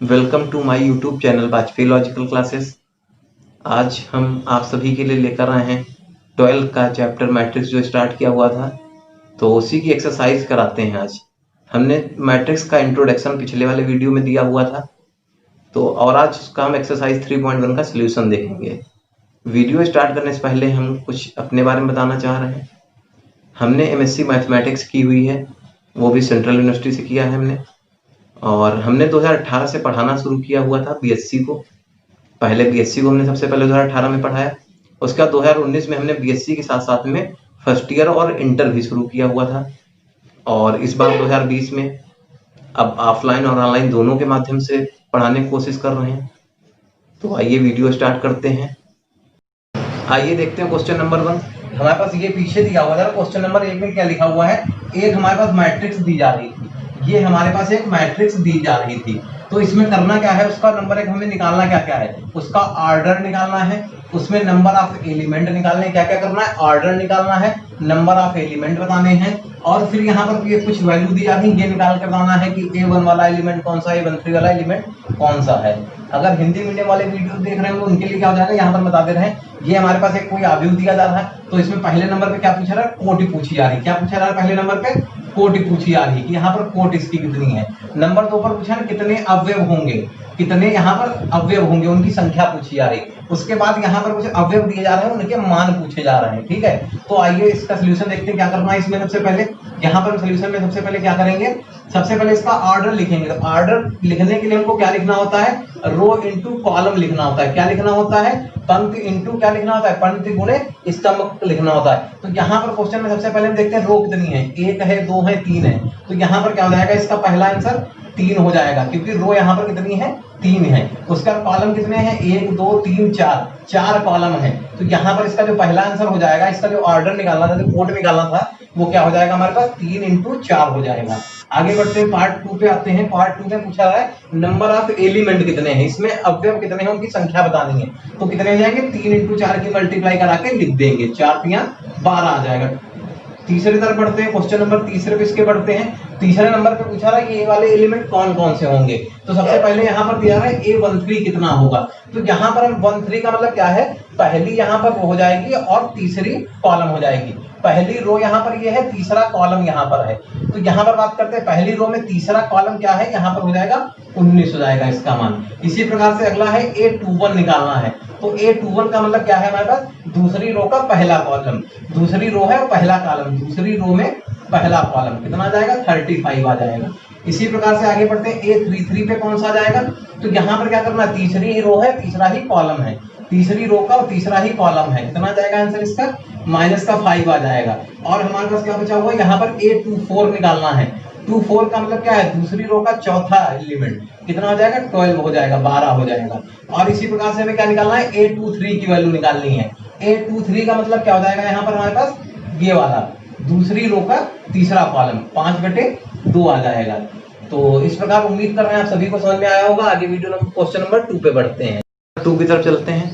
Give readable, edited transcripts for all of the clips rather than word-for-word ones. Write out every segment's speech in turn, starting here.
Welcome to my YouTube channel Vajpayee logical classes. आज हम आप सभी के लिए लेकर आए हैं 12 का चैप्टर मैट्रिक्स जो स्टार्ट किया हुआ था, तो उसी की एक्सरसाइज कराते हैं। आज हमने मैट्रिक्स का इंट्रोडक्शन पिछले वाले वीडियो में दिया हुआ था, तो और आज उसका हम एक्सरसाइज 3.1 का सोल्यूशन देखेंगे। वीडियो स्टार्ट करने से पहले हम कुछ अपने बारे में बताना चाह रहे हैं। हमने एमएससी मैथमेटिक्स की हुई है, वो भी सेंट्रल यूनिवर्सिटी से किया है हमने, और हमने 2018 से पढ़ाना शुरू किया हुआ था बीएससी को। पहले बीएससी को हमने सबसे पहले 2018 में पढ़ाया, उसके बाद 2019 में हमने बीएससी के साथ साथ में फर्स्ट ईयर और इंटर भी शुरू किया हुआ था, और इस बार 2020 में अब ऑफलाइन और ऑनलाइन दोनों के माध्यम से पढ़ाने की कोशिश कर रहे हैं। तो आइए वीडियो स्टार्ट करते हैं। आइए देखते हैं क्वेश्चन नंबर 1। हमारे पास ये पीछे दिया हुआ था, क्वेश्चन नंबर 1 में क्या लिखा हुआ है। एक हमारे पास मैट्रिक्स दी जा रही थी, ये हमारे पास एक मैट्रिक्स दी जा रही थी। तो इसमें करना क्या है, उसका नंबर 1 हमें निकालना क्या क्या है, उसका ऑर्डर निकालना है, उसमें नंबर ऑफ एलिमेंट निकालने, क्या क्या करना है, ऑर्डर निकालना है, नंबर ऑफ एलिमेंट बताने हैं, और फिर यहाँ पर ये कुछ वैल्यू दी जाती है, ये निकाल कर बताना है कि A1 वाला एलिमेंट कौन सा है, A13 वाला एलिमेंट कौन सा है। अगर हिंदी मीडियम वाले वीडियो देख रहे हैं तो उनके लिए क्या हो जाएगा, यहाँ पर बता दे रहे हैं। ये हमारे पास एक कोई अवयव दिया जा रहा है, तो इसमें पहले नंबर पे क्या पूछा रहा है, कोटि पूछी जा रही है। क्या पूछा जा रहा है पहले नंबर पे, कोटि पूछी जा रही है कि यहाँ पर कोटि इसकी कितनी है। नंबर 2 पर पूछा ना कितने अवयव होंगे, कितने यहाँ पर अवयव होंगे, उनकी संख्या पूछी जा रही है। उसके बाद यहाँ पर कुछ अवयव दिए जा रहे हैं, उनके मान पूछे जा रहे हैं। ठीक है, तो आइए इसका सोल्यूशन देखते हैं क्या करना है। इसमें सबसे पहले यहाँ पर सोल्यूशन में सबसे पहले क्या करेंगे, सबसे पहले इसका ऑर्डर लिखेंगे। तो ऑर्डर लिखने के लिए हमको क्या लिखना होता है, रो इंटू कॉलम लिखना होता है। क्या लिखना होता है, पंक्ति इंटू क्या लिखना होता है, पंक्ति गुणे स्तंभ लिखना होता है। तो यहाँ पर क्वेश्चन में सबसे पहले हम देखते हैं रो कितनी है, 1 है, 2 है, 3 है। तो यहाँ पर क्या हो जाएगा, इसका पहला आंसर 3 हो जाएगा, क्योंकि रो यहाँ पर कितनी है, 3 है। उसका कॉलम कितने हैं, 1 2 3 4, 4 कॉलम है। तो यहाँ पर इसका जो पहला आंसर हो जाएगा, इसका जो ऑर्डर निकालना था, जो कोड निकालना था, वो क्या हो जाएगा हमारे पास, 3 इंटू 4 हो जाएगा। आगे बढ़ते हैं, पार्ट 2 पे आते हैं। पार्ट 2 में पूछा है नंबर ऑफ एलिमेंट कितने हैं, इसमें अवयव कितने हैं, उनकी संख्या बतानी है। तो कितने हो जाएंगे, 3 इंटू 4 की मल्टीप्लाई करा के लिख देंगे, 4 3 12 आ जाएगा। तीसरे तरफ बढ़ते हैं, क्वेश्चन नंबर तीसरे पे इसके बढ़ते हैं। तीसरे नंबर पे पूछा रहा है कि ये वाले एलिमेंट कौन कौन से होंगे। तो सबसे पहले यहाँ पर दिया है A13 कितना होगा। तो यहाँ पर हम 13 का मतलब क्या है, पहली यहाँ पर वो हो जाएगी और तीसरी कॉलम हो जाएगी। पहली रो यहाँ पर ये है, तीसरा कॉलम यहाँ पर है। तो यहाँ पर बात करते हैं, पहली रो में तीसरा कॉलम क्या है, यहाँ पर हो जाएगा 19 हो जाएगा इसका मान। इसी प्रकार से अगला है A21 निकालना है। तो A21 का मतलब क्या है, हमारे पास दूसरी रो का पहला कॉलम, दूसरी रो है और पहला कॉलम, दूसरी रो में पहला कॉलम कितना आ जाएगा, 35 आ जाएगा। इसी प्रकार से आगे बढ़ते हैं, A33 पे कौन सा आ जाएगा। तो यहाँ पर क्या करना, तीसरी ही रो है, तीसरा ही कॉलम है, तीसरी रो का और तीसरा ही कॉलम है, कितना आ जाएगा आंसर इसका, माइनस का 5 आ जाएगा। और हमारे पास क्या बचा हुआ है, यहाँ पर A24 निकालना है। 24 का मतलब क्या है, दूसरी रो का चौथा एलिमेंट, कितना हो जाएगा, 12 हो जाएगा, 12 हो जाएगा। और इसी प्रकार से हमें क्या निकालना है, A23 की वैल्यू निकालनी है। A23 का मतलब क्या हो जाएगा, यहाँ पर हमारे पास ये वाला दूसरी रो का तीसरा कॉलम 5/2 आ जाएगा। तो इस प्रकार उम्मीद कर रहे हैं आप सभी को समझ में आया होगा। आगे वीडियो नंबर क्वेश्चन नंबर 2 पे बढ़ते हैं, 2 की तरफ चलते हैं।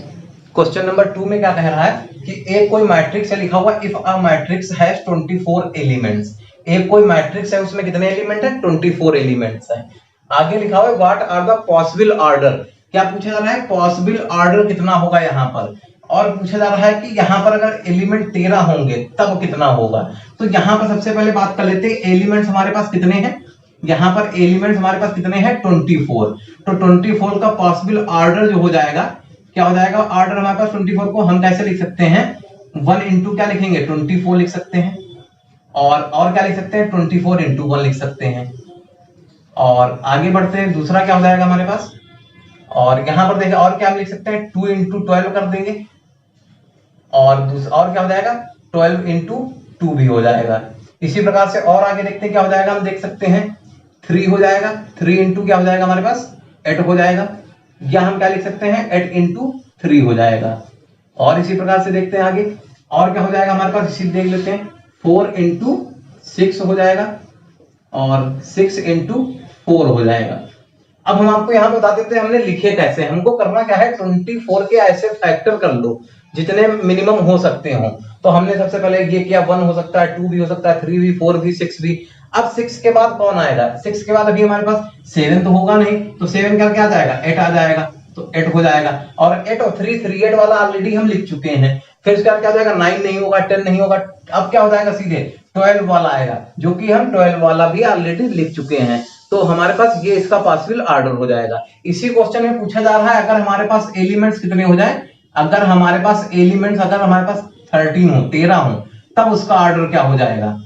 क्वेश्चन नंबर 2 में क्या कह रहा है कि एक कोई मैट्रिक्स है, लिखा हुआ if a matrix has 24 elements. एक कोई मैट्रिक्स है, उसमें कितने एलिमेंट है, 24 एलिमेंट्स है। आगे लिखा हुआ है what are the possible order. क्या पूछा जा रहा है, पॉसिबल ऑर्डर कितना होगा यहाँ पर। और पूछा जा रहा है कि यहाँ पर अगर एलिमेंट 13 होंगे तब कितना होगा। तो यहाँ पर सबसे पहले बात कर लेते हैं, एलिमेंट्स हमारे पास कितने हैं। यहाँ पर एलिमेंट्स हमारे पास कितने हैं, 24। तो 24 का पॉसिबल ऑर्डर जो हो जाएगा, क्या हो जाएगा, ऑर्डर हमारे पास 24 को हम कैसे लिख सकते हैं, 1 इंटू क्या लिखेंगे, 24 लिख सकते हैं। और क्या लिख सकते हैं, 24 इंटू 1 लिख सकते हैं। और आगे बढ़ते हैं, दूसरा क्या हो जाएगा हमारे पास, और यहाँ पर देखिए और क्या हम लिख सकते हैं, 2 इंटू 12 कर देंगे। और क्या हो जाएगा, 12 इंटू 2 भी हो जाएगा। इसी प्रकार से और आगे देखते हैं क्या हो जाएगा, हम देख सकते हैं 3 हो जाएगा, 3 इंटू क्या हो जाएगा हमारे पास, 8 हो जाएगा। या हम क्या लिख सकते हैं, 8 इंटू 3 हो जाएगा। और इसी प्रकार से देखते हैं आगे और क्या हो जाएगा हमारे पास, इसी देख लेते हैं, 4 इंटू 6 हो जाएगा और 6 इंटू 4 हो जाएगा। अब हम आपको यहाँ बता देते हैं हमने लिखे कैसे। हमको करना क्या है, 24 के ऐसे फैक्टर कर लो जितने मिनिमम हो सकते हो। तो हमने सबसे पहले ये किया, 1 हो सकता है, 2 भी हो सकता है, 3 भी, 4 भी, 6 भी। अब 6 के बाद कौन आएगा, 6 के बाद अभी हमारे पास 7 तो होगा नहीं, तो 7 का क्या आ जाएगा, 8 आ जाएगा, तो 8 हो जाएगा। और 8 और 3 3 8 वाला ऑलरेडी हम लिख चुके हैं। फिर इसका क्या हो जाएगा, 9 नहीं होगा, 10 नहीं होगा, अब क्या हो जाएगा, सीधे 12 वाला आएगा, जो कि हम 12 वाला भी ऑलरेडी लिख चुके हैं। तो हमारे पास ये इसका पॉसिबल ऑर्डर हो जाएगा। इसी क्वेश्चन में पूछा जा रहा है अगर हमारे पास एलिमेंट्स कितने हो जाए, अगर हमारे पास एलिमेंट्स अगर हमारे पास 13 हो, 13 हो, तब उसका ऑर्डर क्या हो जाएगा।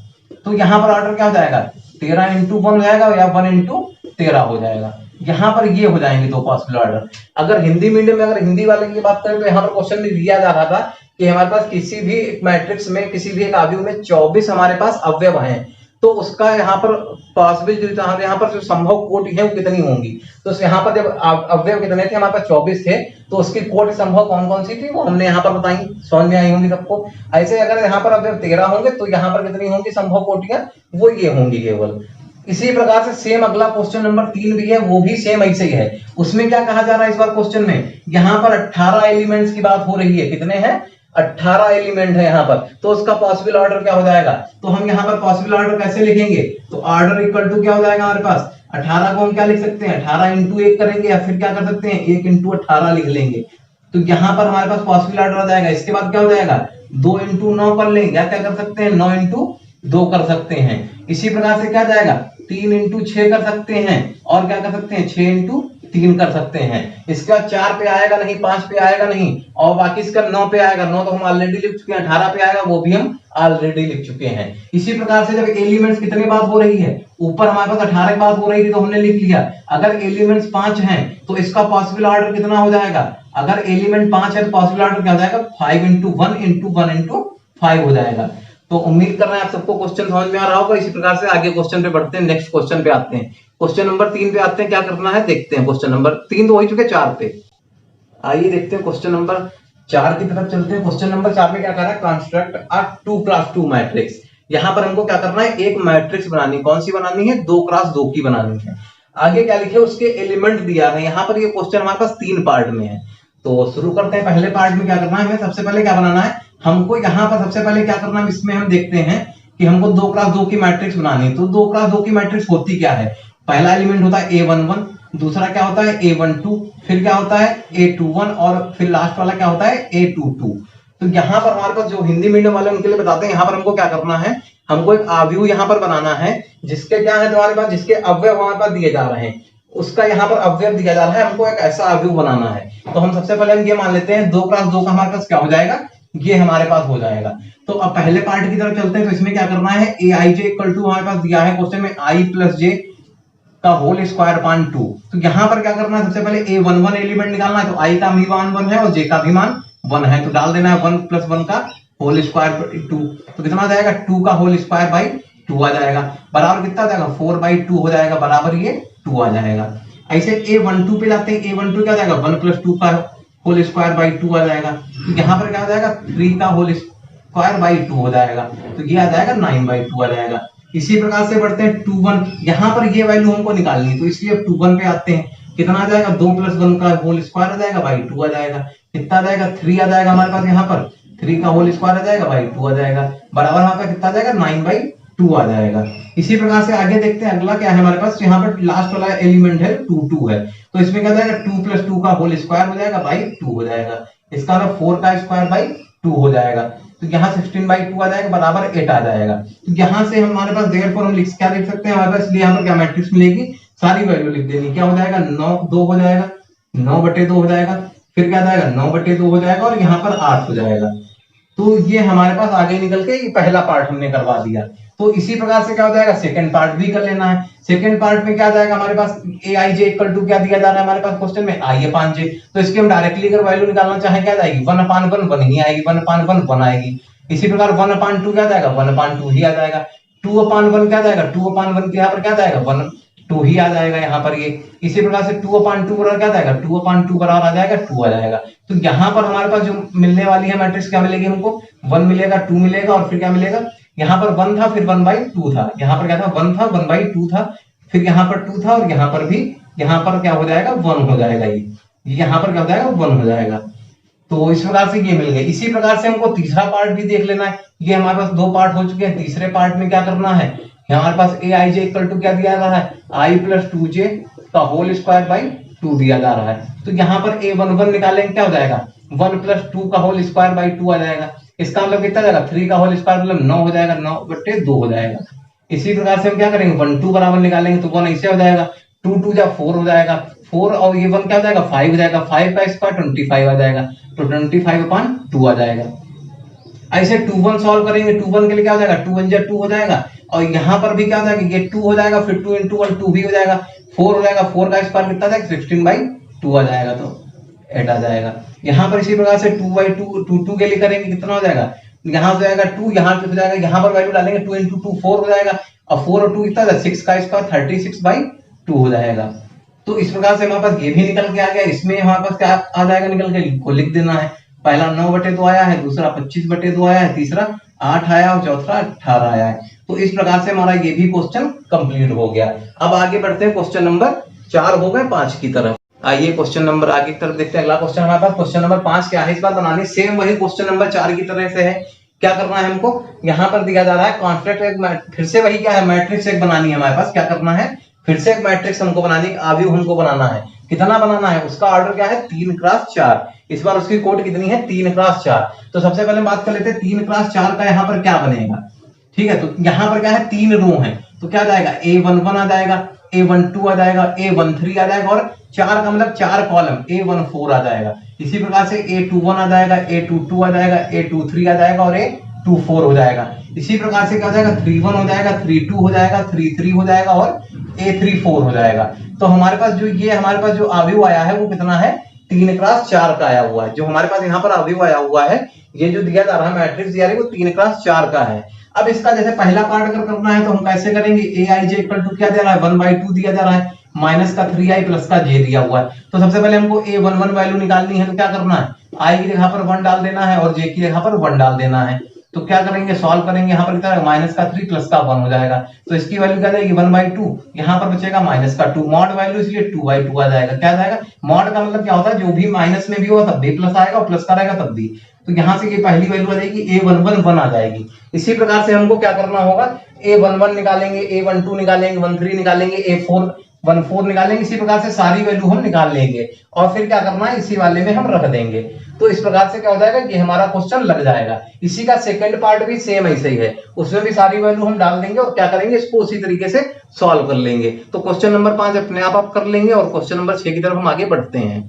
तो यहाँ पर ऑर्डर क्या हो जाएगा, 13 into 1 हो जाएगा या 1 into 13 हो जाएगा। यहाँ पर ये हो जाएंगे दो पॉसिबल ऑर्डर। अगर हिंदी मीडियम में, अगर हिंदी वाले की बात करें तो यहाँ पर क्वेश्चन में दिया जा रहा था कि हमारे पास किसी भी मैट्रिक्स में, किसी भी एक अवयव में 24 हमारे पास अवयव हैं, तो उसका यहाँ पर पॉसिबल जो यहाँ पर जो संभव कोटि है वो कितनी होंगी। तो यहाँ पर जब अवयव कितने थे, हमारे पास 24 थे, तो उसकी कोटि संभव कौन कौन सी थी वो हमने यहाँ पर बताई, समझ में आई होंगी सबको। ऐसे अगर यहाँ पर अवयव 13 होंगे तो यहाँ पर कितनी होंगी संभव कोटियां, वो ये होंगी केवल। इसी प्रकार से सेम अगला क्वेश्चन नंबर 3 भी है, वो भी सेम ऐसे ही है। उसमें क्या कहा जा रहा है इस बार क्वेश्चन में, यहाँ पर 18 एलिमेंट्स की बात हो रही है, कितने हैं, 18 एलिमेंट है यहाँ पर। तो उसका पॉसिबल ऑर्डर क्या हो जाएगा, तो हम यहाँ पर पॉसिबल ऑर्डर कैसे लिखेंगे, तो ऑर्डर इक्वल टू क्या हो जाएगा हमारे पास, 18 को हम क्या लिख सकते हैं, 18 इंटू 1 करेंगे, या फिर क्या कर सकते हैं 1 इंटू 18 लिख लेंगे। तो यहाँ पर हमारे पास पॉसिबल ऑर्डर आ जाएगा। इसके बाद क्या हो जाएगा, 2 इंटू 9 कर लेंगे, क्या कर सकते हैं 9 इंटू 2 कर सकते हैं। इसी प्रकार से क्या जाएगा, 3 इंटू 6 कर सकते हैं, और क्या कर सकते हैं 6 इंटू 3 कर सकते हैं। इसके बाद 4 पे आएगा नहीं, 5 पे आएगा नहीं, और बाकी इसका 9 पे आएगा। 9 तो हम ऑलरेडी लिख चुके हैं, 18 पे आएगा, वो भी हम ऑलरेडी लिख चुके हैं। इसी प्रकार से जब एलिमेंट्स कितने बात हो रही है, ऊपर हमारे पास 18 की बात हो रही थी तो हमने लिख लिया। अगर एलिमेंट्स 5 हैं तो इसका पॉसिबल ऑर्डर कितना हो जाएगा, अगर एलिमेंट 5 है तो पॉसिबल ऑर्डर क्या हो जाएगा, 5 इंटू 1 इंटू 1 इंटू 5 हो जाएगा। तो उम्मीद कर रहे हैं आप सबको क्वेश्चन समझ में आ रहा होगा। इसी प्रकार से आगे क्वेश्चन पे बढ़ते हैं, नेक्स्ट क्वेश्चन पे आते हैं। क्वेश्चन नंबर 3 पे आते हैं, क्या करना है देखते हैं। क्वेश्चन नंबर 3 तो हो ही चुके, 4 पे आइए देखते हैं। क्वेश्चन नंबर 4 की तरफ चलते हैं। क्वेश्चन नंबर 4 में क्या करना है, कंस्ट्रक्ट अ 2x2 मैट्रिक्स। यहाँ पर हमको क्या करना है, एक मैट्रिक्स बनानी, कौन सी बनानी है, 2x2 की बनानी है। आगे क्या लिखे, उसके एलिमेंट दिया है। यहाँ पर ये क्वेश्चन हमारे पास 3 पार्ट में है, तो शुरू करते हैं। पहले पार्ट में क्या करना है, हमें सबसे पहले क्या बनाना है, हमको यहाँ पर सबसे पहले क्या करना है, इसमें हम देखते हैं कि हमको 2x2 की मैट्रिक्स बनानी है। तो 2x2 की मैट्रिक्स होती क्या है, पहला एलिमेंट होता है A11, दूसरा क्या होता है A12, फिर क्या होता है A21, और फिर लास्ट वाला क्या होता है A22। तो यहाँ पर हमारे पास जो हिंदी मीडियम वाले उनके लिए बताते हैं, यहाँ पर हमको क्या करना है, हमको एक अवयव यहाँ पर बनाना है, जिसके क्या है हमारे पास, जिसके अवयव हमारे पास दिए जा रहे हैं, उसका यहाँ पर अवयव दिया जा रहा है, हमको एक ऐसा अवयव बनाना है। तो हम सबसे पहले हम ये मान लेते हैं 2x2 का हमारे पास क्या हो जाएगा, ये हमारे पास हो जाएगा। तो अब पहले पार्ट की तरफ चलते हैं। तो इसमें क्या करना है, aij इक्वल टू हमारे पास दिया है क्वेश्चन में i प्लस j का होल स्क्वायर अपॉन 2। तो यहाँ पर क्या करना है, सबसे पहले A11 एलिमेंट निकालना है। तो i का भी मान 1 है और j का भी मान 1 है, तो डाल देना है 1 प्लस 1 का होल स्क्वायर 2। तो कितना आ जाएगा, 2 का होल स्क्वायर बाई 2 आ जाएगा, बराबर कितना आ जाएगा 4/2 हो जाएगा, बराबर ये 2 आ जाएगा। ऐसे A12 पे जाते हैं, A12 क्या आ जाएगा 1 प्लस 2 का होल स्क्वायर बाई 2 आ जाएगा। तो यहाँ पर क्या आ जाएगा 3 का होल स्क्वायर बाई 2 हो जाएगा, तो ये आ जाएगा 9/2 आ जाएगा। इसी प्रकार से बढ़ते हैं 2 1, यहाँ पर ये वैल्यू हमको निकालनी है, तो इसलिए 2 1 पे आते हैं। कितना आ जाएगा 2 प्लस 1 का होल स्क्वायर आ जाएगा बाई 2 आ जाएगा, कितना आ जाएगा 3 आ जाएगा हमारे पास, यहाँ पर 3 का होल स्क्वायर आ जाएगा बाई 2 आ जाएगा, बराबर यहाँ पर कितना आ जाएगा 9/2 आ जाएगा। इसी प्रकार से आगे देखते हैं, अगला क्या है हमारे पास, यहाँ पर लास्ट वाला एलिमेंट है 2 2 है, तो इसमें क्या जाएगा 2 प्लस 2 का होल स्क्वायर हो जाएगा बाई 2 हो जाएगा, इसका 4 का स्क्वायर बाई 2 हो जाएगा, तो यहाँ 16/2 आ जाएगा, बराबर 8 आ जाएगा। तो यहाँ से हमारे पास देयरफॉर हम क्या लिख सकते हैं, हमारे पास यहाँ पर क्या मैट्रिक्स मिलेगी, सारी वैल्यू लिख देनी, क्या हो जाएगा 9/2 हो जाएगा, 9/2 हो जाएगा, फिर क्या जाएगा 9/2 हो जाएगा, और यहाँ पर 8 हो जाएगा। तो ये हमारे पास आगे निकल के ये पहला पार्ट हमने करवा दिया। तो इसी प्रकार से क्या हो जाएगा, सेकंड पार्ट भी कर लेना है। सेकंड पार्ट में क्या जाएगा हमारे पास, aij इक्वल टू क्या दिया जा रहा है हमारे पास क्वेश्चन में, i अपान j। तो इसकी हम डायरेक्टली अगर वैल्यू निकालना चाहें क्या जाएगी 1/1 1 ही आएगी, 1/1 1 आएगी। इसी प्रकार 1/2 क्या जाएगा 1/2 ही आ जाएगा, 2/1 क्या जाएगा 2/1 के यहाँ पर क्या जाएगा 1 2 ही आ जाएगा यहाँ पर ये। इसी प्रकार से 2/2 बराबर क्या जाएगा 2/2 बराबर आ जाएगा 2 आ जाएगा। तो यहाँ पर हमारे पास जो मिलने वाली है मैट्रिक्स क्या मिलेगी हमको, 1 मिलेगा 2 मिलेगा, और फिर क्या मिलेगा, यहाँ पर 1 था फिर 1/2 था, यहाँ पर क्या था 1 था 1/2 था, फिर यहाँ पर 2 था, और यहाँ पर भी, यहाँ पर क्या हो जाएगा 1 हो जाएगा, ये यहाँ पर क्या हो जाएगा 1 हो जाएगा। तो इस प्रकार से ये मिल गए। इसी प्रकार से हमको तीसरा पार्ट भी देख लेना है। ये हमारे पास 2 पार्ट हो चुके हैं, तीसरे पार्ट में क्या करना है, यहाँ हमारे पास ए आई जे इक्वल टू क्या दिया जा रहा है, आई प्लस 2j का होल स्क्वायर बाई 2 दिया जा रहा है। तो यहाँ पर a11 निकालेंगे क्या हो जाएगा, 1 प्लस 2 का होल स्क्वायर बाई 2 आ जाएगा। इसका मतलब कितना जाएगा, 3 का होल स्क्वायर मतलब 9 हो जाएगा, 9/2 हो जाएगा। इसी प्रकार से हम क्या करेंगे, 1 2 बराबर निकालेंगे तो 1 ऐसे हो जाएगा, 2 2 जा 4 हो जाएगा, 4 और ये 1 क्या हो जाएगा 5 हो जाएगा, 5 का स्क्वायर 25 आ जाएगा, तो 25/2 आ जाएगा। ऐसे 2 1 सॉल्व करेंगे, 2 1 के लिए क्या हो जाएगा, 2 1 जा 2 हो जाएगा, और यहाँ पर भी क्या हो जाएगा, ये 2 हो जाएगा, फिर 2 into 1 2 भी हो जाएगा, 4 हो जाएगा, 4 का स्क्वायर कितना जाएगा 16/2 आ जाएगा, तो 8 आ जाएगा। यहाँ पर इसी प्रकार से 2/2 2 2 के लिए करेंगे, कितना हो जाएगा, यहाँ हो जाएगा 2, यहाँ पे हो जाएगा, यहाँ पर वैल्यू डालेंगे 2 into 2 4 हो जाएगा, और 4 और 2 कितना था 6 का स्क्वायर 36/2 हो जाएगा। तो इस प्रकार से हमारे पास ये भी निकल के आ गया। इसमें हमारे पास क्या आ जाएगा निकल के, को लिख देना है, पहला 9/2 आया है, दूसरा 25/2 आया है, तीसरा 8 आया और चौथा 18 आया है। तो इस प्रकार से हमारा ये भी क्वेश्चन कंप्लीट हो गया। अब आगे बढ़ते हैं, क्वेश्चन नंबर 4 हो गए 5 की तरफ। आइए क्वेश्चन नंबर आगे की तरफ देखते हैं। अगला क्वेश्चन हमारे पास क्वेश्चन नंबर 5 क्या है, इस बार बनानी सेम वही क्वेश्चन नंबर 4 की तरह से है। क्या करना है हमको, यहाँ पर दिया जा रहा है कॉन्फ्लिक्ट एक, फिर से वही क्या है, मैट्रिक्स एक बनानी है हमारे पास। क्या करना है, फिर से एक मैट्रिक्स हमको बनानी है, आव्यूह हमको बनाना है। कितना बनाना है, उसका ऑर्डर क्या है 3x4। इस बार उसकी कोड कितनी है 3x4। तो सबसे पहले बात कर लेते हैं 3x4 का यहाँ पर क्या बनेगा। ठीक है, तो यहाँ पर क्या है 3 रो है, तो क्या जाएगा a11 आ जाएगा, a12 आ जाएगा, a13 आ जाएगा, और 4 का मतलब 4 कॉलम a14 आ जाएगा। इसी प्रकार से a21 आ जाएगा, a22 आ जाएगा, a23 आ जाएगा और a24 हो जाएगा। इसी प्रकार से क्या हो जाएगा 31 हो जाएगा, 32 हो जाएगा, 33 हो जाएगा और a34 हो जाएगा। तो हमारे पास जो ये हमारे पास जो आव्यूह आया है वो कितना है 3x4 का आया हुआ है। जो हमारे पास यहाँ पर आव्यूह आया हुआ है, ये जो दिया जा रहा है मैट्रिक्स दिया रही है वो 3x4 का है। अब इसका जैसे पहला पार्ट अगर करना है तो हम कैसे करेंगे, ए आई जे इक्वल टू क्या दे रहा है 1/2 दिया जा रहा है, माइनस का 3i प्लस का j दिया हुआ है। तो सबसे पहले हमको a11 वैल्यू निकालनी है, तो क्या करना है i की जगह पर 1 डाल देना है और j की जगह पर 1 डाल देना है। तो क्या करेंगे, सॉल्व करेंगे, यहाँ पर कितना माइनस का 3 प्लस का 1 हो जाएगा, तो इसकी वैल्यू क्या जाएगी 1/2, यहाँ पर बचेगा माइनस का 2, मॉड वैल्यू इसलिए 2/2 आ जाएगा। क्या जाएगा, मॉड का मतलब क्या होता है जो भी माइनस में भी हो तब भी प्लस आएगा और प्लस का रहेगा तब भी। तो यहाँ से ये पहली वैल्यू आ जाएगी a11 आ जाएगी। इसी प्रकार से हमको क्या करना होगा, a11 निकालेंगे, a12 निकालेंगे, 13 निकालेंगे, a14 निकालेंगे। इसी प्रकार से सारी वैल्यू हम निकाल लेंगे और फिर क्या करना है इसी वाले में हम रख देंगे। तो इस प्रकार से क्या हो जाएगा कि हमारा क्वेश्चन लग जाएगा। इसी का सेकंड पार्ट भी सेम ऐसे ही है, उसमें भी सारी वैल्यू हम डाल देंगे और क्या करेंगे इसको उसी तरीके से सॉल्व कर लेंगे। तो क्वेश्चन नंबर 5 अपने आप कर लेंगे और क्वेश्चन नंबर 6 की तरफ हम आगे बढ़ते हैं।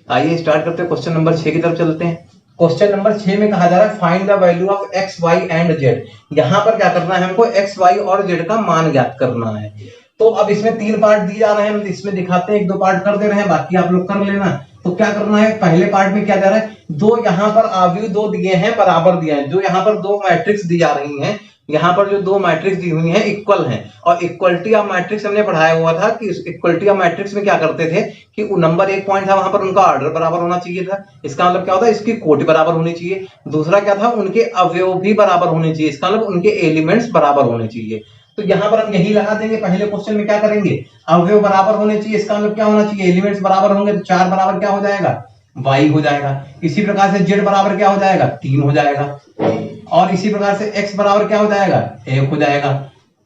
आइए स्टार्ट करते हैं, क्वेश्चन नंबर 6 की तरफ चलते हैं। क्वेश्चन नंबर 6 में कहा जा रहा है find the value of x, y and z। यहाँ पर क्या करना है हमको x, y और z का मान ज्ञात करना है। तो अब इसमें 3 पार्ट दिए जा रहे हैं, इसमें दिखाते हैं, 1-2 पार्ट कर दे रहे हैं, बाकी आप लोग कर लेना। तो क्या करना है, पहले पार्ट में क्या जा रहा है, दो यहाँ पर आव्यूह दो दिए हैं, बराबर दिए हैं। जो यहाँ पर दो मैट्रिक्स दी जा रही हैं, यहाँ पर जो दो मैट्रिक्स दी हुई हैं इक्वल हैं, और इक्वलिटी ऑफ मैट्रिक्स हमने पढ़ाया हुआ था कि इक्वलिटी ऑफ मैट्रिक्स में क्या करते थे कि नंबर 1 पॉइंट था वहां पर उनका ऑर्डर बराबर होना चाहिए था। इसका मतलब क्या होता है, इसकी कोटि बराबर होनी चाहिए। दूसरा क्या था, उनके अवयव भी बराबर होने चाहिए, इसका मतलब उनके एलिमेंट्स बराबर होने चाहिए। तो यहाँ पर हम यही लगा देंगे। पहले क्वेश्चन में क्या करेंगे, अवयव बराबर होने चाहिए, इसका मतलब क्या होना चाहिए, एलिमेंट्स बराबर होंगे, तो 4 बराबर क्या हो जाएगा y हो जाएगा। इसी प्रकार से z बराबर क्या हो जाएगा 3 हो जाएगा, और इसी प्रकार से x बराबर क्या हो जाएगा 1 हो जाएगा,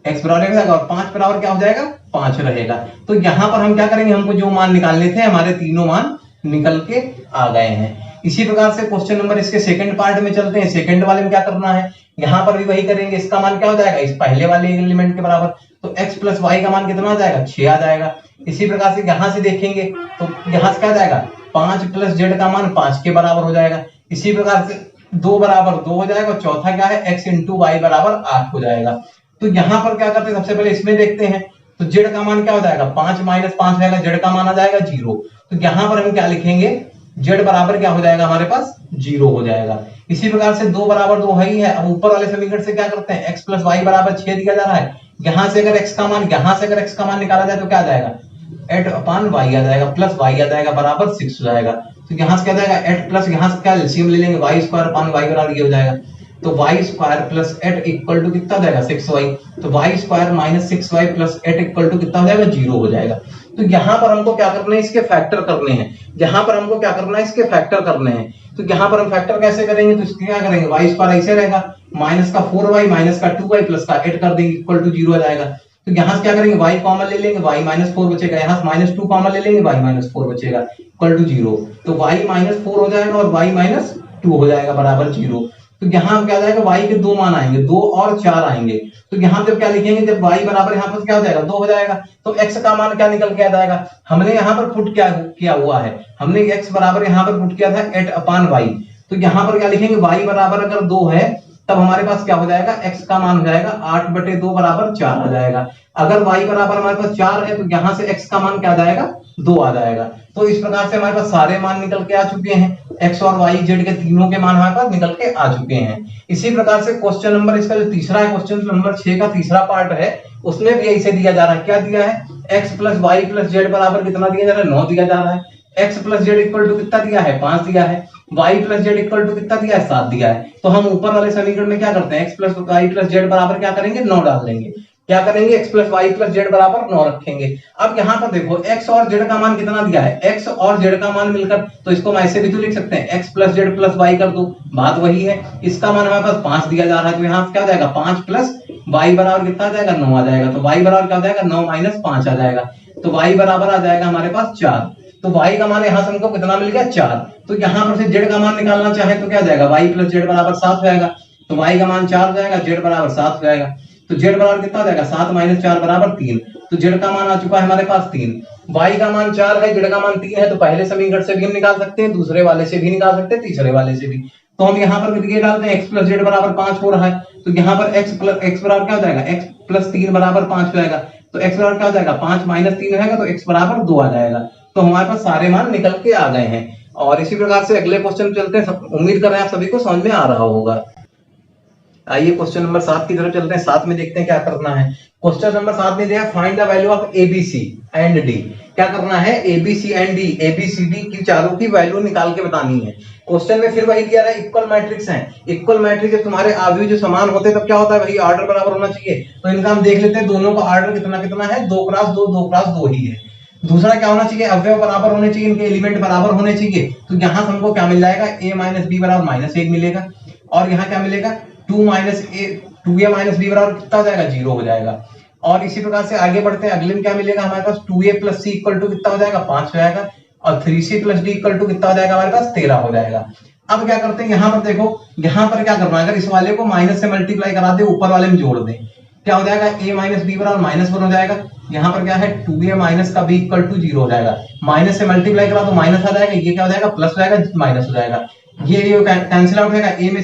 x बराबर 1 हो जाएगा, और 5 बराबर क्या हो जाएगा 5 रहेगा। तो यहाँ पर हम क्या करेंगे, हमको जो मान निकालने थे हमारे तीनों मान निकल के आ गए हैं। इसी प्रकार से क्वेश्चन नंबर इसके सेकंड पार्ट में चलते हैं। सेकंड वाले में क्या करना है, यहाँ पर भी वही करेंगे। इसका मान क्या हो जाएगा इस पहले वाले एलिमेंट के बराबर, तो x प्लस y का मान कितना आ जाएगा 6 आ जाएगा। इसी प्रकार से यहाँ से देखेंगे तो यहाँ से क्या जाएगा 5 प्लस z का मान 5 के बराबर हो जाएगा। इसी प्रकार से 2 बराबर 2 हो जाएगा, और चौथा क्या है x इंटू वाई बराबर 8 हो जाएगा। तो यहाँ पर क्या करते हैं, सबसे पहले इसमें देखते हैं। तो z का मान क्या हो जाएगा 5 माइनस 5 रहेगा, z का मान आ जाएगा 0। तो यहाँ पर हम क्या लिखेंगे, z बराबर क्या हो जाएगा हमारे पास 0 हो जाएगा। इसी प्रकार से 2 बराबर 2 है ही है। अब ऊपर वाले समीकरण से क्या करते हैं, x प्लस वाई बराबर 6 दिया जा रहा है। यहाँ से अगर x का मान निकाला जाए तो क्या आ जाएगा 8/y आ जाएगा, प्लस y आ जाएगा बराबर 6 हो जाएगा। तो यहाँ से क्या जाएगा 8 प्लस यहाँ से क्या एलसीएम ले लेंगे, y स्क्वायर अपान y बराबर ये हो जाएगा। तो y square plus 8 equal to कितना हो जाएगा 6y। तो y square minus 6y plus 8 equal to कितना हो जाएगा 0 हो जाएगा। तो यहाँ पर हमको क्या करना है, इसके फैक्टर करने हैं। यहाँ पर हमको क्या करना है, इसके फैक्टर करने हैं। तो यहाँ पर हम फैक्टर कैसे करेंगे, तो इसके क्या करेंगे, वाई स्क्वायर ऐसे रहेगा, माइनस का 4y माइनस का 2y प्लस का 8 कर देंगे इक्वल टू 0 आ जाएगा। तो यहाँ से क्या करेंगे, y कॉमन ले लेंगे, y माइनस 4 बचेगा, यहाँ से माइनस 2 कॉमन ले लेंगे, y माइनस 4 बचेगा इक्वल टू 0। तो y माइनस 4 हो जाएगा और y माइनस 2 हो जाएगा बराबर 0। तो यहाँ क्या जाएगा, y के दो मान आएंगे, 2 और 4 आएंगे। तो यहाँ पे क्या लिखेंगे, जब y बराबर यहाँ पर क्या हो जाएगा, 2 हो जाएगा, तो x का मान क्या निकल के आ जाएगा, हमने यहाँ पर पुट क्या किया हुआ है, हमने x बराबर यहाँ पर पुट किया था 8/y। तो यहाँ पर क्या लिखेंगे, y बराबर अगर 2 है तब हमारे पास क्या हो जाएगा, x का मान हो जाएगा 8/2 बराबर 4 आ जाएगा। अगर y बराबर हमारे पास 4 है तो यहाँ से x का मान क्या आ जाएगा, 2 आ जाएगा। तो इस प्रकार से हमारे पास सारे मान निकल के आ चुके हैं, x और y z के तीनों के मान हमारे पास निकल के आ चुके हैं। इसी प्रकार से क्वेश्चन नंबर इसका जो तीसरा है, क्वेश्चन नंबर 6 का तीसरा पार्ट है, उसमें भी ऐसे दिया जा रहा है। क्या दिया है, x plus Y plus Z बराबर कितना दिया जा रहा है, 9 दिया जा रहा है। x plus Z equal to कितना दिया है, 5 दिया है। y plus Z equal to कितना दिया है, 7 दिया है। तो हम ऊपर वाले समीकरण में क्या करते हैं, x plus Y plus Z बराबर क्या करेंगे, 9 डाल देंगे। क्या करेंगे, x plus Y plus Z बराबर 9 रखेंगे। अब यहाँ पर देखो x और z का मान कितना दिया है, x और z का मान मिलकर, तो इसको हम ऐसे भी तो लिख सकते हैं, x plus Z plus Y कर दो, बात वही है। इसका मान हमारे पास 5 दिया जा रहा है, तो यहाँ क्या हो जाएगा, 5 प्लस y बराबर कितना आ जाएगा, 9 आ जाएगा। तो y बराबर क्या हो जाएगा, 9 माइनस 5 आ जाएगा। तो y बराबर आ जाएगा हमारे पास 4। तो y का मान यहाँ से हमको कितना मिल गया, 4। तो यहाँ पर से z का मान निकालना चाहे तो क्या जाएगा, y प्लस जेड बराबर 7 हो जाएगा। तो y का मान 4 हो जाएगा, z बराबर 7 हो जाएगा। तो z बराबर कितना हो जाएगा, 7 माइनस 4 बराबर 3। तो z का मान आ चुका है हमारे पास 3। y का मान 4 है, z का मान 3 है, तो पहले समीकरण से भी हम निकाल सकते हैं, दूसरे वाले से भी निकाल सकते हैं, तीसरे वाले से भी। तो हम यहाँ पर ये डालते हैं, x प्लस जेड बराबर 5 हो रहा है, तो यहाँ पर x बराबर क्या हो जाएगा, x प्लस 3 बराबर 5 हो जाएगा। तो x बराबर क्या हो जाएगा, 5 माइनस 3 रहेगा, तो x बराबर 2 आ जाएगा। तो हमारे पास सारे मान निकल के आ गए हैं। और इसी प्रकार से अगले क्वेश्चन चलते हैं। उम्मीद कर रहे हैं आप सभी को समझ में आ रहा होगा। आइए क्वेश्चन नंबर 7 की तरफ चलते हैं। 7 में देखते हैं क्या करना है। क्वेश्चन नंबर 7 में दिया find the value of ABC and D। क्या करना है, ABC एंड D, ABCD की चारों की वैल्यू निकाल के बतानी है। क्वेश्चन में फिर वही दिया रहा है, इक्वल मैट्रिक्स है। इक्वल मैट्रिक्स जब तुम्हारे अवयव जो समान होते हैं तब क्या होता है, वही ऑर्डर बराबर होना चाहिए। तो इनका हम देख लेते हैं, दोनों का ऑर्डर कितना कितना है, 2x2 2x2 ही है। दूसरा क्या होना चाहिए, अवयव बराबर होने चाहिए, इनके एलिमेंट बराबर होने चाहिए। तो यहाँ से हमको क्या मिल जाएगा, a माइनस बी बराबर -1 मिलेगा। और यहाँ क्या मिलेगा, 2a माइनस बी बराबर कितना हो जाएगा, 0 हो जाएगा। और इसी प्रकार से आगे बढ़ते हैं। अगले में क्या मिलेगा हमारे पास, 2a plus C equal to कितना हो जाएगा, 5 हो जाएगा। और 3c plus D equal to कितना हो जाएगा हमारे पास, 13 हो जाएगा। अब क्या करते हैं, यहाँ पर देखो, यहाँ पर क्या करना है, अगर इस वाले को माइनस से मल्टीप्लाई करा दे, ऊपर वाले में जोड़ दें, क्या हो जाएगा, a माइनस बी बराबर -1 हो जाएगा। यहाँ पर क्या है, 2a माइनस का b इक्वल टू 0 हो जाएगा। माइनस से मल्टीप्लाई करा तो माइनस आ जाएगा, ये क्या हो जाएगा, प्लस हो जाएगा, माइनस हो जाएगा। ये कैंसिल आउट हो जाएगा, a में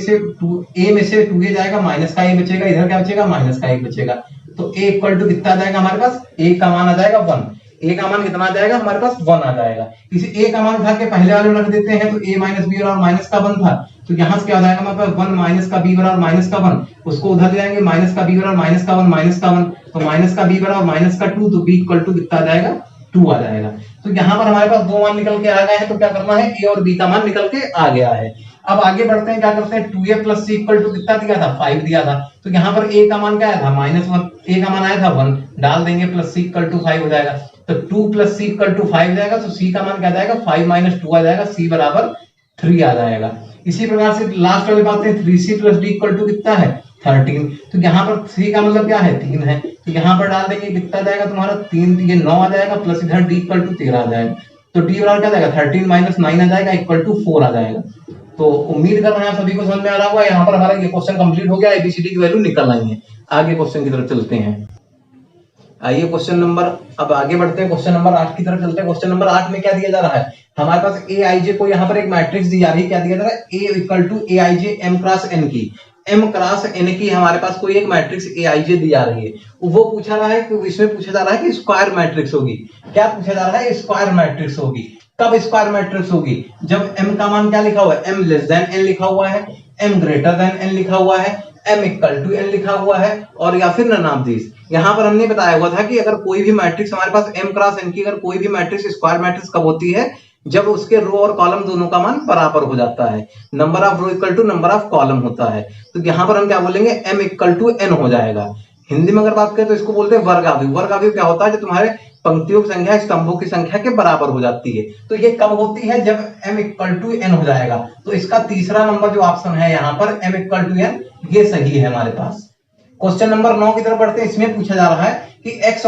से 2a जाएगा, माइनस का a बचेगा, इधर क्या बचेगा, माइनस का 1 बचेगा। तो a इक्वल टू कितना आ जाएगा हमारे पास, a का मान आ जाएगा 1। a का मान कितना आ जाएगा हमारे पास, 1 आ जाएगा। इसे a का मान उठा के पहले वाले में रख देते हैं, तो a माइनस बी और माइनस का 1 था, तो यहाँ से क्या हो जाएगा हमारे पास, 1 माइनस का b बराबर माइनस का 1, उसको उधर ले जाएंगे, माइनस का b बराबर माइनस का 1 माइनस का 1, तो माइनस का b बराबर माइनस का 2, तो b इक्वल टू कितना आ जाएगा, 2 आ जाएगा। तो यहाँ पर हमारे पास दो मान निकल के आ गए हैं। तो क्या करना है, a और b का मान निकल के आ गया है। अब आगे बढ़ते हैं, क्या करते हैं, 2a plus C equal to कितना दिया था, 5 दिया था। तो यहाँ पर a का मान क्या आया था, -1, a का मान आया था 1, डाल देंगे, प्लस सी इक्वल टू 5 हो जाएगा। तो 2 प्लस सी इक्वल टू 5 जाएगा, तो c का मान क्या जाएगा, 5 माइनस 2 आ जाएगा, c बराबर 3 आ जाएगा। इसी प्रकार से लास्ट वाली बात है, 3c plus d equal to कितना है, 13। तो यहाँ पर c का मतलब क्या है, 3 है, तो यहाँ पर डाल देंगे, कितना जाएगा तुम्हारा 3, ये 9 आ जाएगा, प्लस इधर d इक्वल टू 13 आ जाएगा। तो d बराबर क्या जाएगा, 13 माइनस 9 आ जाएगा, इक्वल टू 4 आ जाएगा। तो उम्मीद कर रहे हैं सभी को समझ में आ रहा होगा। यहाँ पर हमारा ये क्वेश्चन कंप्लीट हो गया, एबीसीडी की वैल्यू निकल आई है। आगे क्वेश्चन की तरफ चलते हैं। आइए क्वेश्चन नंबर, अब आगे बढ़ते हैं, क्वेश्चन नंबर 8 की तरफ चलते हैं। क्वेश्चन नंबर 8 में क्या दिया जा रहा है, हमारे पास ए आई जे को यहाँ पर एक मैट्रिक्स दी जा रही है। क्या दिया जा रहा है, a equal to a i j m cross n की, एम क्रॉस एन की हमारे पास कोई एक मैट्रिक्स ए आई जे दी जा रही है। वो पूछा रहा है कि इसमें पूछा जा रहा है कि स्क्वायर मैट्रिक्स होगी। क्या पूछा जा रहा है, स्क्वायर मैट्रिक्स होगी। कब स्क्वायर मैट्रिक्स होगी, जब m का मान क्या लिखा हुआ है, m लेस देन n लिखा हुआ है, m ग्रेटर देन n लिखा हुआ है, m इक्वल टू n लिखा हुआ है, और या फिर नन ऑफ दिस। यहाँ पर हमने बताया हुआ था कि अगर कोई भी मैट्रिक्स हमारे पास m क्रॉस n की, अगर कोई भी मैट्रिक्स स्क्वायर मैट्रिक्स कब होती है, जब उसके रो और कॉलम दोनों का मान बराबर हो जाता है। Number of row equal to number of column होता है। तो यहाँ पर हम क्या बोलेंगे, m इक्वल टू n हो जाएगा। हिंदी में अगर बात करें तो इसको बोलते हैं वर्ग अवयव। वर्ग अवयव क्या होता है, जो तुम्हारे पंक्तियों की संख्या स्तंभों की संख्या के बराबर हो जाती है। तो ये कब होती है, जब m इक्वल टू n हो जाएगा। तो इसका तीसरा नंबर जो ऑप्शन है यहाँ पर m इक्वल टू n, ये सही है हमारे पास। क्वेश्चन नंबर 9 की तरफ बढ़ते हैं। इसमें पूछा जा रहा है कि x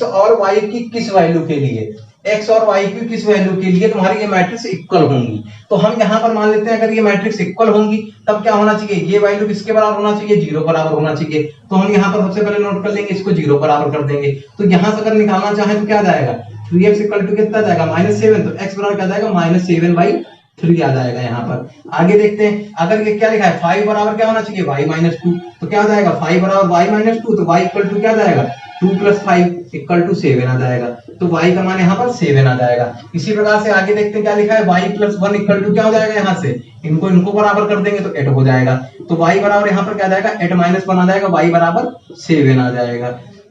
और y की किस वैल्यू के लिए, x और y की किस वैल्यू के लिए तुम्हारी ये मैट्रिक्स इक्वल होंगी। तो हम यहाँ पर मान लेते हैं अगर ये मैट्रिक्स इक्वल होंगी तब क्या होना चाहिए, ये वैल्यू किसके बराबर होना चाहिए, 0 बराबर होना चाहिए। तो हम यहाँ पर सबसे पहले नोट कर लेंगे, इसको 0 बराबर कर देंगे। तो यहाँ से अगर निकालना चाहें तो क्या जाएगा, 3x इक्वल टू कितना जाएगा, -7। तो x बराबर क्या जाएगा, -7/3 आ जाएगा। यहाँ पर आगे देखते हैं, अगर ये क्या लिखा है 5 बराबर क्या होना चाहिए, y-2। तो क्या हो जाएगा, 5 बराबर y-2, तो y इक्वल टू क्या जाएगा, 2 + 5 इक्वल टू 7 आ जाएगा। तो y का मान यहाँ पर 7 आ जाएगा। इसी प्रकार से आगे देखते हैं क्या लिखा है, y + 1 इक्वल टू क्या हो जाएगा, यहाँ से इनको बराबर कर देंगे तो 8 हो जाएगा। तो y बराबर यहाँ पर क्या आ जाएगा, 8 - 1 आ जाएगा, y बराबर 7 आ जाएगा।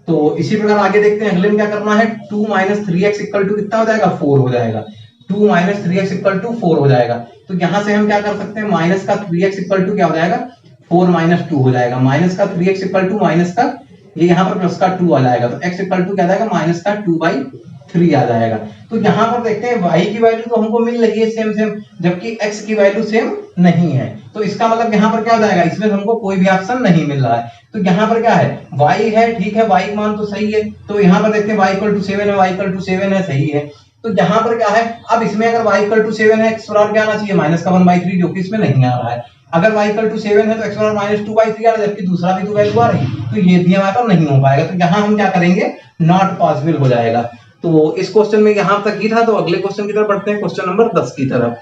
तो इसी प्रकार आगे देखते हैं, अगले में क्या करना है, 2 - 3x इक्वल टू कितना हो जाएगा, 4 हो जाएगा। 2 - 3x इक्वल टू 4 हो जाएगा। तो यहाँ से हम क्या कर सकते हैं, माइनस का 3x इक्वल टू क्या हो जाएगा, 4 - 2 हो जाएगा। माइनस का 3x इक्वल टू माइनस का ये यहाँ पर प्लस का 2 आ जाएगा। तो x इक्वल टू क्या आ जाएगा, -2/3 आ जाएगा। तो यहाँ पर देखते हैं y की वैल्यू तो हमको मिल रही है सेम, जबकि x की वैल्यू सेम नहीं है। तो इसका मतलब यहाँ पर क्या हो जाएगा, इसमें हमको कोई भी ऑप्शन नहीं मिल रहा है। तो यहाँ पर क्या है, y है, ठीक है, y मान तो सही है। तो यहाँ पर देखते हैं y = 7 है, y = 7 है, सही है। तो यहाँ पर क्या है, अब इसमें अगर y = 7 है, x बराबर क्या आना चाहिए, -1/3, जो कि इसमें नहीं आ रहा है। अगर y = 7 है तो x बराबर -2/3 आ रहा है, जबकि दूसरा भी तो वैल्यू आ रही है। तो ये भी हमारे पास नहीं हो पाएगा। तो यहाँ हम क्या करेंगे, नॉट पॉसिबल हो जाएगा। तो इस क्वेश्चन में यहाँ तक ही था। तो अगले क्वेश्चन की तरफ बढ़ते हैं, क्वेश्चन नंबर 10 की तरफ।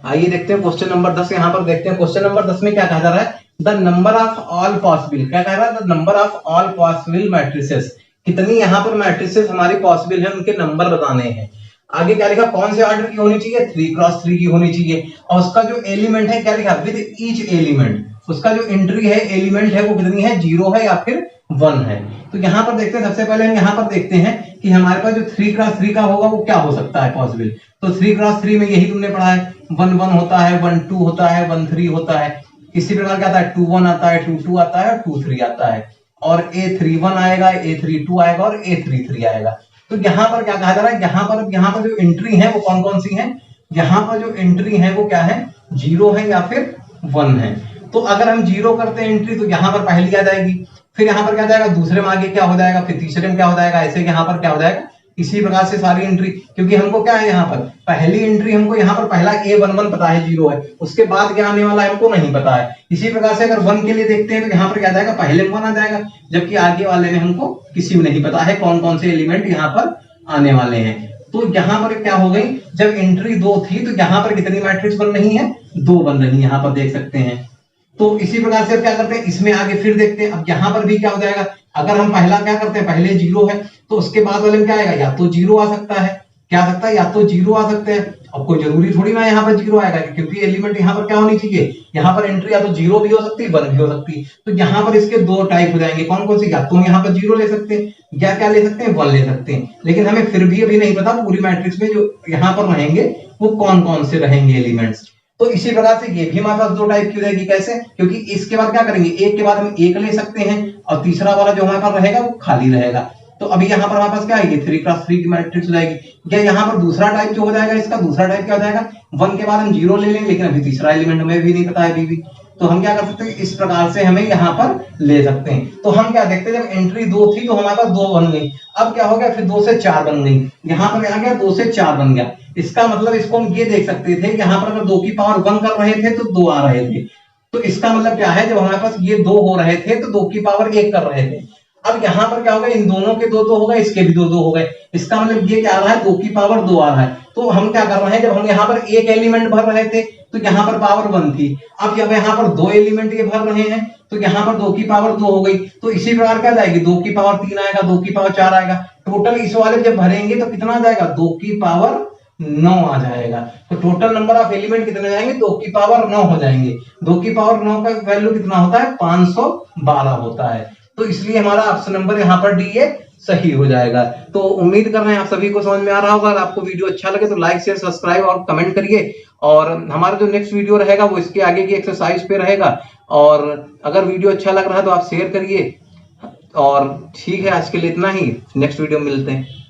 आइए देखते हैं क्वेश्चन नंबर 10। यहाँ पर देखते हैं क्वेश्चन नंबर 10 में क्या कहा जा रहा है, the number of all possible, क्या कह रहा है, the number of all possible matrices, कितनी यहाँ पर मैट्रिसेस हमारी पॉसिबल है, उनके नंबर बताने हैं। आगे क्या लिखा, कौन से ऑर्डर की होनी चाहिए, 3x3 की होनी चाहिए। और उसका जो एलिमेंट है क्या लिखा, विद ईच एलिमेंट, उसका जो एंट्री है, एलिमेंट है, वो कितनी है, 0 है या फिर 1 है। तो यहाँ पर देखते हैं, सबसे पहले हम यहाँ पर देखते हैं कि हमारे पास जो 3x3 का होगा वो क्या हो सकता है पॉसिबल। तो 3x3 में यही तुमने पढ़ा है, 1 1 होता है, 1 2 होता है, 1 3 होता है। इसी प्रकार क्या आता है, 2 1 आता है, 2 2 आता है, 2 3 आता है। और A31 आएगा, A32 आएगा और A33 आएगा। तो यहाँ पर क्या कहा जा रहा है, यहाँ पर जो एंट्री है वो कौन कौन सी है, यहाँ पर जो एंट्री है वो क्या है, 0 है या फिर 1 है। तो अगर हम 0 करते हैं एंट्री, तो यहाँ पर पहली आ जाएगी, फिर यहाँ पर क्या जाएगा, दूसरे में आगे क्या हो जाएगा, फिर तीसरे में क्या हो जाएगा, ऐसे यहाँ पर क्या हो जाएगा। इसी प्रकार से सारी एंट्री, क्योंकि हमको क्या है, यहाँ पर पहली एंट्री हमको यहाँ पर पहला A11 पता है 0 है, उसके बाद क्या आने वाला है हमको नहीं पता है। इसी प्रकार से अगर 1 के लिए देखते हैं तो यहाँ पर क्या जाएगा, पहले 1 आ जाएगा, जबकि आगे वाले में हमको किसी में नहीं पता है कौन कौन से एलिमेंट यहाँ पर आने वाले हैं। तो यहाँ पर क्या हो गई, जब एंट्री 2 थी तो यहाँ पर कितनी मैट्रिक्स बन रही है, 2 बन रही है, यहाँ पर देख सकते हैं। तो इसी प्रकार से अब क्या करते हैं, इसमें आगे फिर देखते हैं। अब यहाँ पर भी क्या हो जाएगा, अगर हम पहला क्या करते हैं, पहले 0 है तो उसके बाद वाले में क्या आएगा, या तो 0 आ सकता है, क्या आ सकता है, या तो 0 आ सकते हैं। अब कोई जरूरी थोड़ी ना यहाँ पर 0 आएगा, क्योंकि एलिमेंट यहाँ पर क्या होनी चाहिए, यहाँ पर एंट्री या तो 0 भी हो सकती है, 1 भी हो सकती है। तो यहाँ पर इसके 2 टाइप हो जाएंगे, कौन कौन से, या तो यहाँ पर 0 ले सकते हैं या क्या ले सकते हैं, 1 ले सकते हैं। लेकिन हमें फिर भी अभी नहीं पता पूरी मैट्रिक्स में जो यहाँ पर रहेंगे वो कौन कौन से रहेंगे एलिमेंट्स। तो इसी प्रकार से ये भी हमारे पास 2 टाइप की रहेगी। कैसे, क्योंकि इसके बाद क्या करेंगे, एक के बाद हम एक ले सकते हैं और तीसरा वाला जो हमारे पास रहेगा वो खाली रहेगा। तो अभी यहाँ पर हमारे पास क्या आएगी, 3x3 की मैट्रिक्स हो जाएगी। या यहाँ पर दूसरा टाइप जो हो जाएगा, इसका दूसरा टाइप क्या हो जाएगा, 1 के बाद हम 0 ले लेंगे, लेकिन अभी तीसरा एलिमेंट हमें भी नहीं पता है अभी भी। तो हम क्या कर सकते हैं, इस प्रकार से हमें यहाँ पर ले सकते हैं। तो हम क्या देखते हैं, जब एंट्री 2 थी तो हमारे पास 2 बन गई। अब क्या हो गया, फिर 2 से 4 बन गई, यहाँ पर आ गया 2 से 4 बन गया। इसका मतलब इसको हम ये देख सकते थे, यहाँ पर अगर 2 की पावर 1 कर रहे थे तो 2 आ रहे थे। तो इसका मतलब क्या है, जब हमारे पास ये 2 हो रहे थे तो 2 की पावर 1 कर रहे थे। अब यहाँ पर क्या होगा, इन दोनों के 2 हो गए, इसके भी 2 हो गए। इसका मतलब ये क्या आ रहा है, 2 की पावर 2 आ रहा है। तो हम क्या कर रहे हैं, जब हम यहाँ पर एक एलिमेंट भर रहे थे तो यहाँ पर पावर 1 थी। अब जब यहाँ पर 2 एलिमेंट ये भर रहे हैं तो यहाँ पर 2 की पावर 2 हो गई। तो इसी प्रकार क्या जाएगी, 2 की पावर 3 आएगा, 2 की पावर 4 आएगा। टोटल इस वाले जब भरेंगे तो कितना आ जाएगा, 2 की पावर 9 आ जाएगा। तो टोटल नंबर ऑफ एलिमेंट कितने जाएंगे, 2 की पावर 9 हो जाएंगे। 2 की पावर 9 का वैल्यू कितना होता है, 512 होता है। तो इसलिए हमारा ऑप्शन नंबर यहाँ पर डी ये सही हो जाएगा। तो उम्मीद कर रहे हैं आप सभी को समझ में आ रहा होगा। अगर आपको वीडियो अच्छा लगे तो लाइक शेयर सब्सक्राइब और कमेंट करिए। और हमारा जो नेक्स्ट वीडियो रहेगा वो इसके आगे की एक्सरसाइज पे रहेगा। और अगर वीडियो अच्छा लग रहा है तो आप शेयर करिए और ठीक है, आज के लिए इतना ही। नेक्स्ट वीडियो में मिलते हैं।